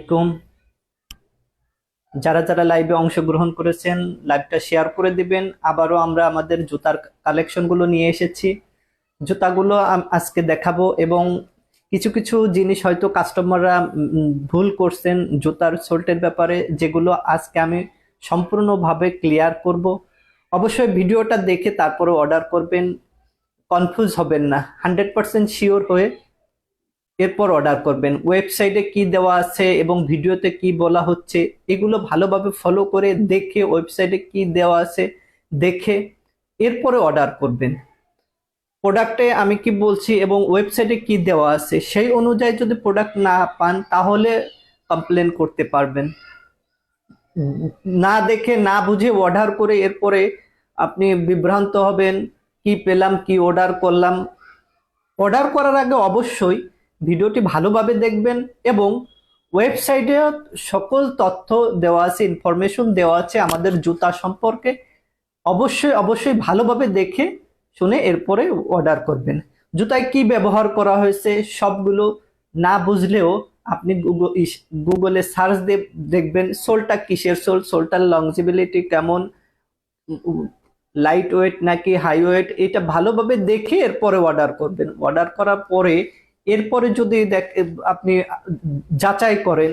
আলাইকুম। যারা যারা লাইভে অংশগ্রহণ করেছেন লাইভটা শেয়ার করে দিবেন। আবারও আমরা আমাদের জুতার কালেকশনগুলো নিয়ে এসেছি। জুতাগুলো আজকে দেখাবো এবং কিছু কিছু জিনিস হয়তো কাস্টমাররা ভুল করছেন জুতার সোল্টের ব্যাপারে, যেগুলো আজকে আমি সম্পূর্ণভাবে ক্লিয়ার করব। অবশ্যই ভিডিওটা দেখে তারপরে অর্ডার করবেন, কনফিউজ হবেন না, 100% শিওর হয়ে এরপর অর্ডার করবেন। ওয়েবসাইটে কি দেওয়া আছে এবং ভিডিওতে কি বলা হচ্ছে এগুলো ভালোভাবে ফলো করে দেখে, ওয়েবসাইটে কি দেওয়া আছে দেখে এরপরে অর্ডার করবেন। প্রোডাক্টে আমি কি বলছি এবং ওয়েবসাইটে কি দেওয়া আছে সেই অনুযায়ী যদি প্রোডাক্ট না পান তাহলে কমপ্লেন করতে পারবেন। না দেখে না বুঝে অর্ডার করে এরপরে আপনি বিভ্রান্ত হবেন, কি পেলাম কি অর্ডার করলাম। অর্ডার করার আগে অবশ্যই ভিডিওটি ভালোভাবে দেখবেন এবং ওয়েবসাইটে সকল তথ্য দেওয়া আছে, ইনফরমেশন দেওয়া আছে আমাদের জুতা সম্পর্কে। অবশ্যই অবশ্যই ভালোভাবে দেখে শুনে এরপরে অর্ডার করবেন। জুতায় কি ব্যবহার করা হয়েছে সবগুলো না বুঝলেও আপনি গুগলে সার্চ দিয়ে দেখবেন সোলটা কিসের সোল, সোলটার লংজিবিলিটি কেমন, লাইট ওয়েট নাকি হাই ওয়েট, এটা ভালোভাবে দেখে এরপরে অর্ডার করবেন। অর্ডার করার পরে এরপরে যদি আপনি যাচাই করেন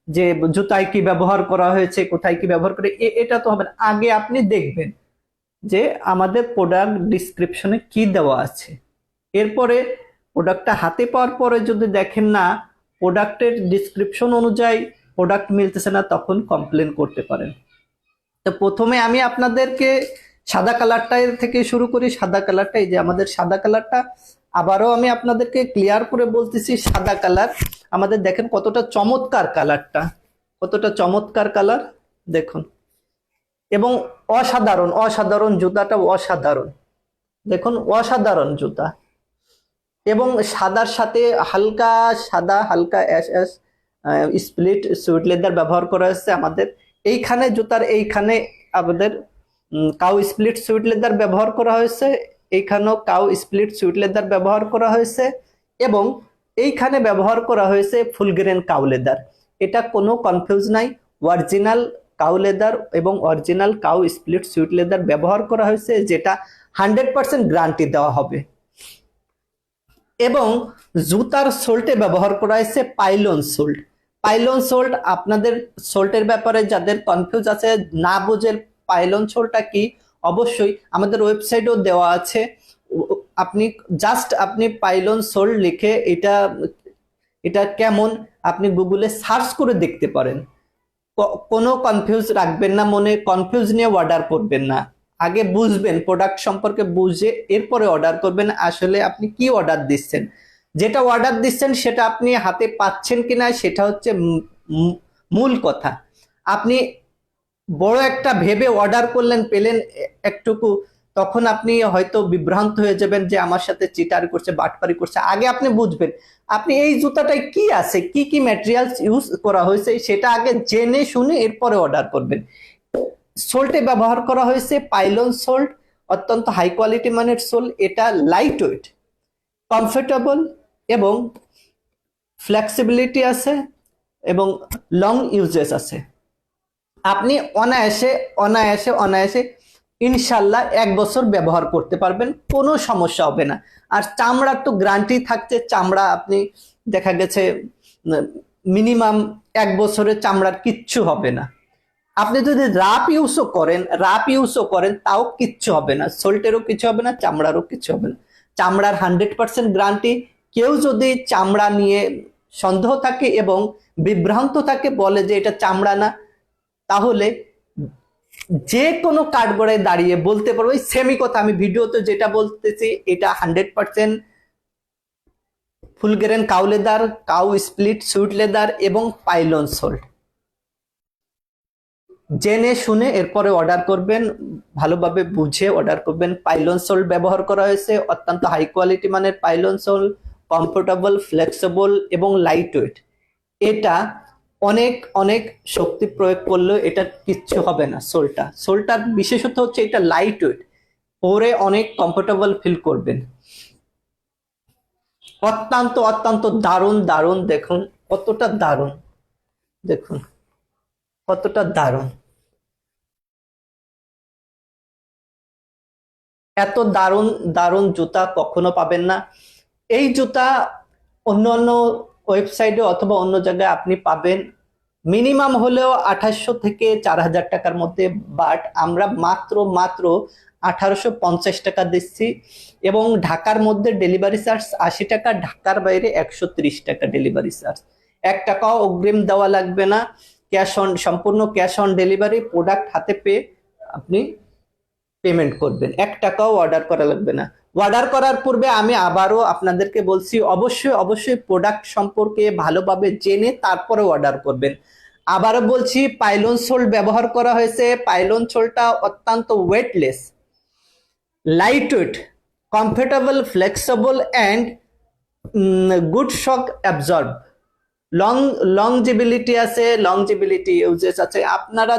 যে জুতায় কি ব্যবহার করা হয়েছে, কোথায় কি ব্যবহার করে, এটা তো হবে না। আগে আপনি দেখবেন যে আমাদের প্রোডাক্ট ডিসক্রিপশনে কি দেওয়া আছে। এরপরে প্রোডাক্টটা হাতে পাওয়ার পরে যদি দেখেন না প্রোডাক্টের ডিসক্রিপশন অনুযায়ী প্রোডাক্ট মিলতেছে না, তখন কমপ্লেন করতে পারেন। তো প্রথমে আমি আপনাদেরকে সাদা কালারটা থেকে শুরু করি। সাদা কালারটা, এই যে আমাদের সাদা কালারটা, আবারও আমি আপনাদেরকে ক্লিয়ার করে বলতেছি সাদা কালার আমাদের দেখেন কতটা চমৎকার কালারটা, কতটা চমৎকার কালার দেখুন। এবং অসাধারণ অসাধারণ জুতাটা অসাধারণ, দেখুন অসাধারণ জুতা। এবং সাদার সাথে হালকা সাদা, হালকা ash ash split suede leather ব্যবহার করা হয়েছে আমাদের এইখানে। জুতার এইখানে আমাদের কাউ স্প্লিট সুইট লেদার ব্যবহার করা হয়েছে, এইখানেও কাউ স্প্লিট সুইট লেদার ব্যবহার করা হয়েছে এবং এইখানে ব্যবহার করা হয়েছে ফুল গ্রেন কাউ লেদার। এটা কোনো কনফিউজ নাই, অরিজিনাল কাউ লেদার এবং original cow split suede leather ব্যবহার করা হয়েছে, যেটা 100% গ্যারান্টি দেওয়া হবে। এবং জুতার সোল্টে ব্যবহার করা হয়েছে পাইলন সোল্ট। পাইলন সোল্ট, আপনাদের সোল্টের ব্যাপারে যাদের কনফিউজ আছে, না বুঝে পাইলন সোলটা কি, অবশ্যই আমাদের ওয়েবসাইটেও দেওয়া আছে। আপনি জাস্ট আপনি পাইলন সোল লিখে এটা এটা কেমন আপনি গুগলে সার্চ করে দেখতে পারেন। কোনো কনফিউজ রাখবেন না মনে, কনফিউজ নিয়ে অর্ডার করবেন না। আগে বুঝবেন, প্রোডাক্ট সম্পর্কে বুঝে এরপরে অর্ডার করবেন। আসলে আপনি কি অর্ডার দিচ্ছেন, যেটা অর্ডার দিচ্ছেন সেটা আপনি হাতে পাচ্ছেন কিনা সেটা হচ্ছে মূল কথা। আপনি বড় একটা ভেবে অর্ডার করলেন, পেলেন একটুকু, তখন আপনি হয়তো বিভ্রান্ত হয়ে যাবেন যে আমার সাথে চিটার করছে, বাটপারি করছে। আগে আপনি বুঝবেন আপনি এই জুতাটায় কি আছে, কি কি ম্যাটেরিয়ালস ইউজ করা হয়েছে সেটা আগে জেনে শুনে এরপরে অর্ডার করবেন। সোল্টে ব্যবহার করা হয়েছে পাইলন সোল্ট, অত্যন্ত হাই কোয়ালিটি মানের সোল। এটা লাইট ওয়েট, কমফোর্টেবল এবং ফ্লেক্সিবিলিটি আছে এবং লং ইউজেস আছে। আপনি অনায়াসে অনায়াসে অনায়াসে ইনশাল্লাহ 1 বছর ব্যবহার করতে পারবেন, কোনো সমস্যা হবে না। আর চামড়ার তো গ্যারান্টি থাকছে, চামড়া আপনি দেখা গেছে মিনিমাম 1 বছরের চামড়ার কিচ্ছু হবে না। আপনি যদি রাফ ইউজও করেন তাও কিচ্ছু হবে না, সোল্টেরও কিছু হবে না, চামড়ারও কিছু হবে না। চামড়ার 100% গ্যারান্টি। কেউ যদি চামড়া নিয়ে সন্দেহ থাকে এবং বিভ্রান্ত থাকে, বলে যে এটা চামড়া না, তাহলে যে কোনো কাঠগড়ায় দাঁড়িয়ে বলতে পারবো ওই সেমি কথা আমি ভিডিওতে যেটা বলতেছি, এটা 100% full grain cow leather, cow split suede leather এবং পাইলন সোল্ট। জেনে শুনে এরপরে অর্ডার করবেন, ভালোভাবে বুঝে অর্ডার করবেন। পাইলন সোল ব্যবহার করা হয়েছে, অত্যন্ত হাই কোয়ালিটি মানের পাইলন সোল, কমফোর্টেবল, ফ্লেক্সিবল এবং লাইট ওয়েট। এটা অনেক অনেক শক্তি প্রয়োগ করলেও এটা কিচ্ছু হবে না। সোলটার বিশেষত হচ্ছে এটা লাইট ওয়েট, পরে অনেক কমফোর্টেবল ফিল করবেন। অত্যন্ত অত্যন্ত দারুণ দারুণ, দেখুন কতটা দারুণ। দেখুন কতটা দারুণ, এত দারুণ দারুণ জুতা কখনো পাবেন না। এই জুতা অন্য অন্য ওয়েবসাইটে অথবা অন্য জায়গায় আপনি পাবেন মিনিমাম হলেও 2800 থেকে 4000 টাকার মধ্যে, বাট আমরা মাত্র মাত্র 1850 টাকা দিচ্ছি। এবং ঢাকার মধ্যে ডেলিভারি চার্জ 80 টাকা, ঢাকার বাইরে 130 টাকা ডেলিভারি চার্জ। 1 টাকাও অগ্রিম দেওয়া লাগবে না, সম্পূর্ণ ক্যাশ অন ডেলিভারি, প্রোডাক্ট হাতে পেয়ে আপনি পেমেন্ট করবেন, 1 টাকাও অর্ডার করা লাগবে না। অর্ডার করার পূর্বে আমি আবারও আপনাদেরকে বলছি, অবশ্যই অবশ্যই প্রোডাক্ট সম্পর্কে ভালোভাবে জেনে তারপরে অর্ডার করবেন। আবারও বলছি, পাইলন সোল ব্যবহার করা হয়েছে। পাইলন সোলটা অত্যন্ত weightless, light weight, comfortable, flexible and good shock absorb. Longevity আছে, লংজিবিলিটি ইউজেস আছে। আপনারা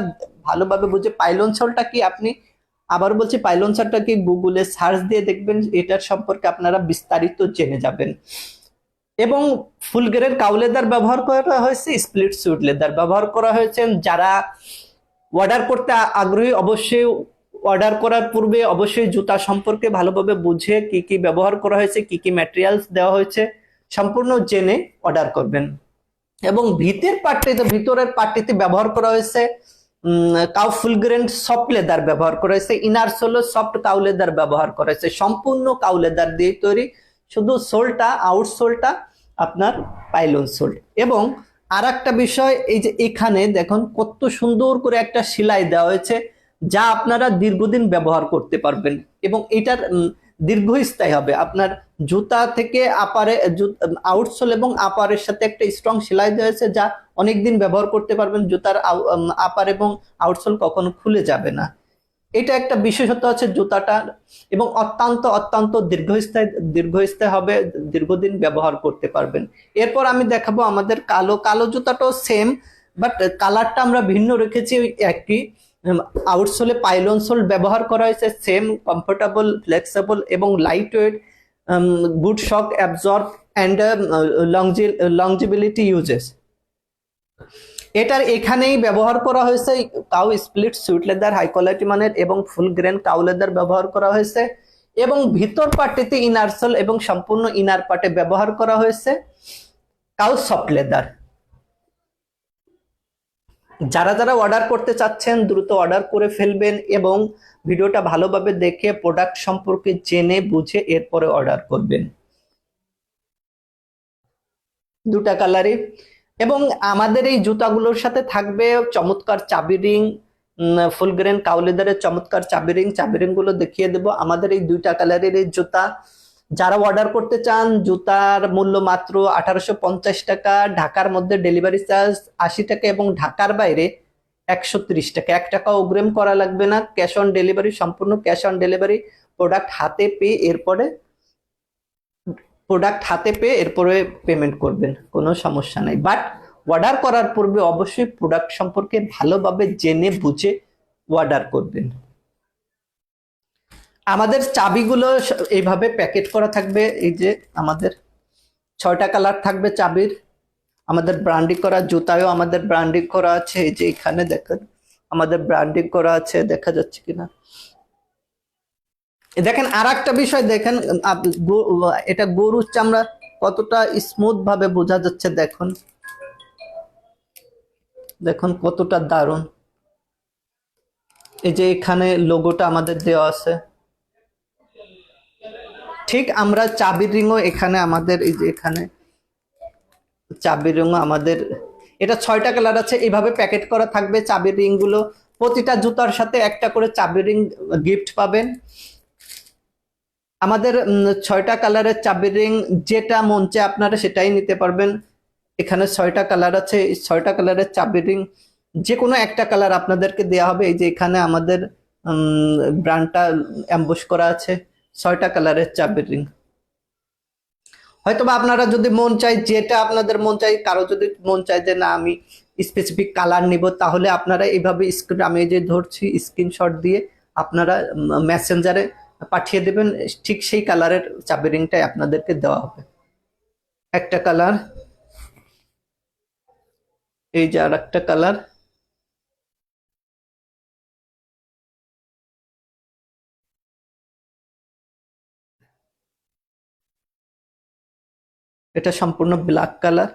ভালোভাবে বুঝে পাইলন সোলটা কি, আপনি আবার বলছি পাইলন সোলটা কি গুগলে সার্চ দিয়ে দেখবেন, এটার সম্পর্কে আপনারা বিস্তারিত জেনে যাবেন। এবং ফুল গ্রেড কাউ লেদার ব্যবহার করা হয়েছে, স্প্লিট সুইট লেদার ব্যবহার করা হয়েছে। যারা অর্ডার করতে আগ্রহী অবশ্যই অর্ডার করার পূর্বে অবশ্যই জুতা সম্পর্কে ভালোভাবে বুঝে কি কি ব্যবহার করা হয়েছে, কি কি ম্যাটেরিয়ালস দেওয়া হয়েছে সম্পূর্ণ জেনে অর্ডার করবেন। এবং ভিতরের পার্টিতে ব্যবহার করা হয়েছে কাউ ফুল গ্রেন সফট লেদার ব্যবহার করা হয়েছে, ইনার সোলও সফট কাউ লেদার ব্যবহার করা হয়েছে, সম্পূর্ণ কাউ লেদার দিয়ে তৈরি, শুধু সোলটা আউটসোলটা আপনার পাইলন সোল। এবং আর একটা বিষয়, এই যে এখানে দেখুন কত সুন্দর করে একটা সেলাই দেওয়া হয়েছে, যা আপনারা দীর্ঘদিন ব্যবহার করতে পারবেন এবং এটার দীর্ঘস্থায়ী হবে। আপনার জুতা থেকে আপারে, আউটসোল এবং আপারের সাথে একটা স্ট্রং সেলাই দেওয়া হয়েছে, যা অনেকদিন ব্যবহার করতে পারবেন। জুতার আপার এবং আউটসোল কখনো খুলে যাবে না। এটা একটা বিশেষত্ব আছে জুতাটার, এবং অত্যন্ত অত্যন্ত দীর্ঘস্থায়ী হবে, দীর্ঘদিন ব্যবহার করতে পারবেন। এরপর আমি দেখাবো আমাদের কালো জুতাটাও সেম, বাট কালারটা আমরা ভিন্ন রেখেছি, ওই একই। আউটসোলে পাইলন সোল ব্যবহার করা হয়েছে, সেম কমফোর্টেবল, ফ্লেক্সিবল এবং light weight, good shock absorb and longevity uses. এটার এখানেই ব্যবহার করা হয়েছে cow split suede leather high quality মানের এবং ফুল গ্রেন কাউ লেদার ব্যবহার করা হয়েছে। এবং ভিতর পার্টিতে ইনার সোল এবং সম্পূর্ণ ইনার পার্টে ব্যবহার করা হয়েছে কাউ সফট লেদার। যারা যারা অর্ডার করতে চাচ্ছেন দ্রুত অর্ডার করে ফেলবেন এবং ভিডিওটা ভালোভাবে দেখে প্রোডাক্ট সম্পর্কে জেনে বুঝে এরপরে অর্ডার করবেন। দুটা কালারই। এবং আমাদের এই জুতাগুলোর সাথে থাকবে চমৎকার চাবি রিং, ফুল গ্রেন কাউ লেদারের চমৎকার চাবি রিং গুলো দেখিয়ে দেব। আমাদের এই দুইটা কালারের এই জুতা যারা অর্ডার করতে চান, জুতার মূল্য মাত্র 1850 টাকা, ঢাকার মধ্যে ডেলিভারি চার্জ 80 টাকা এবং ঢাকার বাইরে 130 টাকা। 1 টাকা অগ্রিম করা লাগবে না, ক্যাশ অন ডেলিভারি, সম্পূর্ণ ক্যাশ অন ডেলিভারি। প্রোডাক্ট হাতে পেয়ে এরপরে পেমেন্ট করবেন, কোনো সমস্যা নাই। বাট অর্ডার করার পূর্বে অবশ্যই প্রোডাক্ট সম্পর্কে ভালোভাবে জেনে বুঝে অর্ডার করবেন। আমাদের চাবিগুলো এইভাবে প্যাকেট করা থাকবে। এই যে আমাদের 6টা কালার থাকবে চাবির। আমাদের ব্র্যান্ডিং করা জুতায়ও আমাদের ব্র্যান্ডিং করা আছে, এই যে এখানে দেখেন আমাদের ব্র্যান্ডিং করা আছে, দেখা যাচ্ছে কিনা দেখেন। আর একটা বিষয় দেখেন, এটা গরুর চামড়া কতটা স্মুথ ভাবে বোঝা যাচ্ছে, দেখুন দেখুন কতটা দারুণ। এই যে এখানে লোগোটা আমাদের দেওয়া আছে। ঠিক আমরা চাবির রিংও এখানে আমাদের, এই যে এখানে চাবির রিংও আমাদের, এটা 6টা কালার আছে, এইভাবে প্যাকেট করা থাকবে চাবির রিং গুলো। প্রতিটা জুতার সাথে একটা করে চাবির রিং গিফট পাবেন। আমাদের 6টা কালারের চাবির রিং, যেটা মন চায় আপনারা সেটাই নিতে পারবেন। এখানে 6টা কালার আছে, এই 6টা কালারের চাবির রিং যে কোনো একটা কালার আপনাদেরকে দেয়া হবে। এই যে এখানে আমাদের ব্র্যান্ডটা অ্যাম্বুশ করা আছে, 6টা কালারের চাবির রিং। হয়তোবা আপনারা যদি মন চায়, যেটা আপনাদের মন চায়, কারো যদি মন চায় যে না আমি স্পেসিফিক কালার নিব, তাহলে আপনারা এইভাবে আমি যে ধরছি স্ক্রিনশট দিয়ে আপনারা মেসেঞ্জারে পাঠিয়ে দেবেন, ঠিক সেই কালারের চাবি রিংটাই আপনাদেরকে দেওয়া হবে। একটা কালার এই যে আর একটা কালার, এটা সম্পূর্ণ ব্ল্যাক কালার,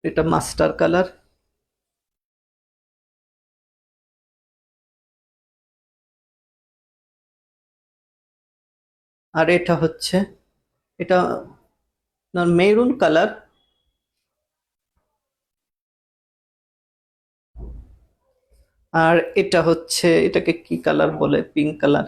এটা মাস্টার কালার, আর এটা হচ্ছে, এটা মেরুন কালার, আর এটা হচ্ছে, এটাকে কি কালার বলে, পিঙ্ক কালার।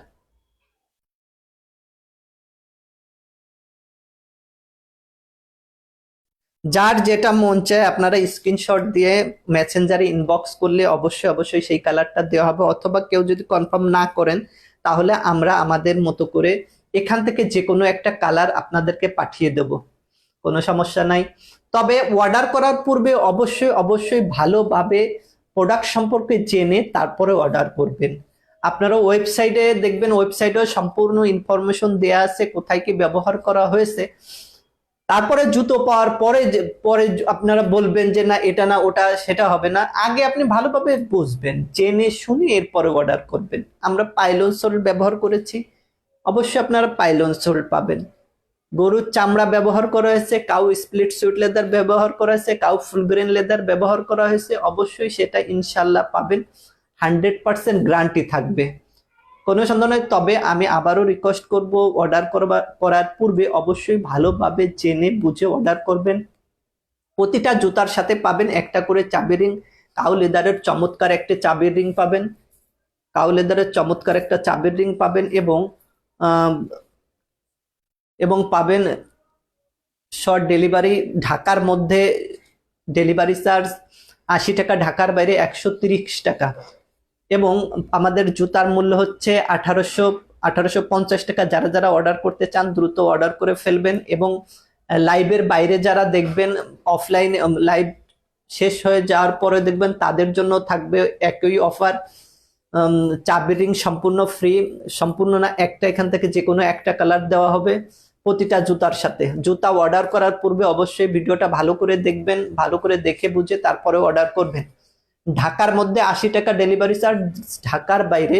যার যেটা মন চায় আপনারা স্ক্রিনশট দিয়ে মেসেঞ্জারে ইনবক্স করলে অবশ্যই অবশ্যই সেই কালারটা দেওয়া হবে, অথবা কেউ যদি কনফার্ম না করেন তাহলে আমরা আমাদের মতো করে এখান থেকে যে কোনো একটা কালার আপনাদেরকে পাঠিয়ে দেব, কোনো সমস্যা নাই। তবে অর্ডার করার পূর্বে অবশ্যই অবশ্যই ভালোভাবে প্রোডাক্ট সম্পর্কে জেনে তারপরে অর্ডার করবেন। আপনারা ওয়েবসাইটে দেখবেন, ওয়েবসাইটেও সম্পূর্ণ ইনফরমেশন দেয়া আছে কোথায় কি ব্যবহার করা হয়েছে। তারপরে জুতো পাওয়ার পরে পরে আপনারা বলবেন যে না এটা না ওটা, সেটা হবে না। আগে আপনি ভালোভাবে বুঝবেন, জেনে শুনে এরপরে অর্ডার করবেন। আমরা পাইলন সোল ব্যবহার করেছি, অবশ্যই আপনারা পাইলন সোল পাবেন। গরুর চামড়া ব্যবহার করা হয়েছে, কাউ স্প্লিট সুইট লেদার ব্যবহার করা হয়েছে, কাউ ফুল গ্রেন লেদার ব্যবহার করা হয়েছে, অবশ্যই সেটা ইনশাল্লাহ পাবেন, 100% গ্যারান্টি থাকবে, কোনো সন্দেহ নয়। তবে আমি আবারও রিকোয়েস্ট করব, অর্ডার করার পূর্বে অবশ্যই ভালোভাবে জেনে বুঝে অর্ডার করবেন। প্রতিটা জুতার সাথে পাবেন একটা করে চাবি রিং, কাউ লেদারের চমৎকার একটা চাবি রিং পাবেন, কাউ লেদারের চমৎকার একটা চাবির রিং পাবেন, এবং পাবেন শর্ট ডেলিভারি। ঢাকার মধ্যে ডেলিভারি চার্জ 80 টাকা, ঢাকার বাইরে 130 টাকা, এবং আমাদের জুতার মূল্য হচ্ছে 1850 টাকা। যারা যারা অর্ডার করতে চান দ্রুত অর্ডার করে ফেলবেন, এবং লাইভের বাইরে যারা দেখবেন, অফলাইন লাইভ শেষ হয়ে যাওয়ার পরে দেখবেন, তাদের জন্য থাকবে একই অফার, চাবি রিং সম্পূর্ণ ফ্রি, সম্পূর্ণ না, একটা এখান থেকে যে কোনো একটা কালার দেওয়া হবে প্রতিটা জুতার সাথে। জুতা অর্ডার করার পূর্বে অবশ্যই ভিডিওটা ভালো করে দেখবেন, ভালো করে দেখে বুঝে তারপরে অর্ডার করবেন। ঢাকার মধ্যে 80 টাকা ডেলিভারি চার্জ, ঢাকার বাইরে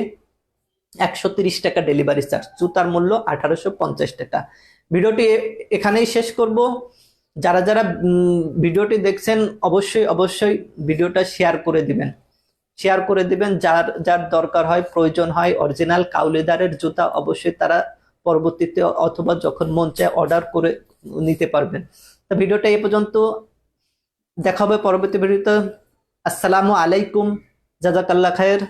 130 টাকা ডেলিভারি চার্জ, জুতার মূল্য 1850 টাকা। ভিডিওটি এখানেই শেষ করব। যারা যারা ভিডিওটি দেখছেন অবশ্যই অবশ্যই ভিডিওটা শেয়ার করে দিবেন, শেয়ার করে দিবেন। যার যার দরকার হয়, প্রয়োজন হয় অরিজিনাল কাউ লেদারের জুতা, অবশ্যই তারা পরবর্তীতে অথবা যখন মন চায় অর্ডার করে নিতে পারবেন। তো ভিডিওটা এই পর্যন্ত, দেখা হবে পরবর্তী ভিডিওতে। আসসালামু আলাইকুম, জাজাকাল্লাহ খায়ের।